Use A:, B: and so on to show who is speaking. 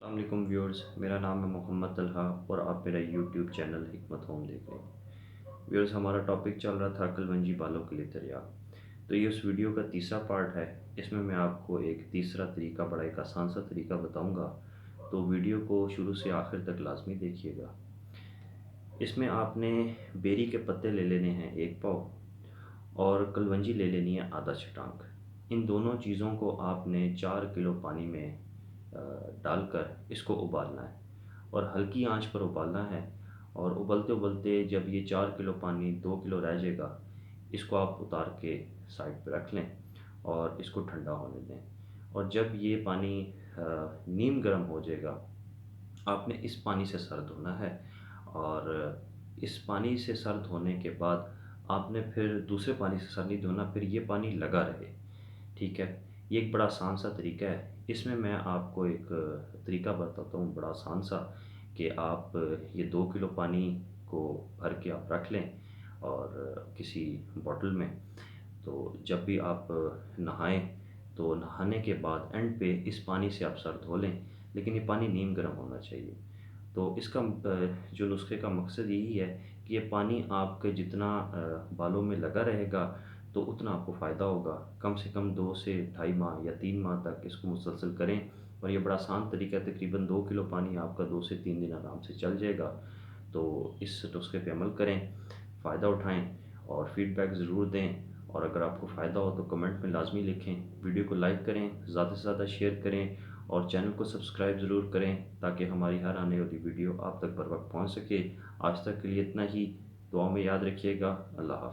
A: अस्सलाम व्यूअर्स, मेरा नाम है मोहम्मद तलहा और आप मेरा यूट्यूब चैनल हिकमत होम देख रहे हैं। व्यूअर्स, हमारा टॉपिक चल रहा था कलवंजी बालों के लिए दरिया। तो ये उस वीडियो का तीसरा पार्ट है। इसमें मैं आपको एक तीसरा तरीका, बड़ा एक आसान सा तरीका बताऊंगा। तो वीडियो को शुरू से आखिर तक लाजमी देखिएगा। इसमें आपने बेरी के पत्ते ले लेने हैं 1 पाव और कलवंजी ले लेनी है आधा छटांग। इन दोनों चीज़ों को आपने 4 किलो पानी में डालकर इसको उबालना है और हल्की आंच पर उबालना है। और उबलते उबलते जब ये 4 किलो पानी 2 किलो रह जाएगा, इसको आप उतार के साइड पर रख लें और इसको ठंडा होने दें। और जब ये पानी नीम गर्म हो जाएगा, आपने इस पानी से सर धोना है। और इस पानी से सर धोने के बाद आपने फिर दूसरे पानी से सर नहीं धोना, फिर ये पानी लगा रहे। ठीक है, ये एक बड़ा आसान सा तरीका है। इसमें मैं आपको एक तरीका बताता हूँ बड़ा आसान सा, कि आप ये 2 किलो पानी को भर के आप रख लें और किसी बॉटल में। तो जब भी आप नहाएं, तो नहाने के बाद एंड पे इस पानी से आप सर धो लें, लेकिन ये पानी नीम गर्म होना चाहिए। तो इसका जो नुस्खे का मकसद यही है कि ये पानी आपके जितना बालों में लगा रहेगा, तो उतना आपको फ़ायदा होगा। कम से कम 2 से ढाई माह या 3 माह तक इसको मुसलसल करें। और ये बड़ा आसान तरीका है, तकरीबन 2 किलो पानी आपका 2 से 3 दिन आराम से चल जाएगा। तो इस नुस्खे पे अमल करें, फ़ायदा उठाएं और फ़ीडबैक ज़रूर दें। और अगर आपको फ़ायदा हो तो कमेंट में लाजमी लिखें। वीडियो को लाइक करें, ज़्यादा से ज़्यादा शेयर करें और चैनल को सब्सक्राइब ज़रूर करें, ताकि हमारी हर आने वाली वीडियो आप तक बर वक्त पहुँच सके। आज तक के लिए इतना ही। दुआ में याद रखिएगा। अल्लाह हाफ़िज़।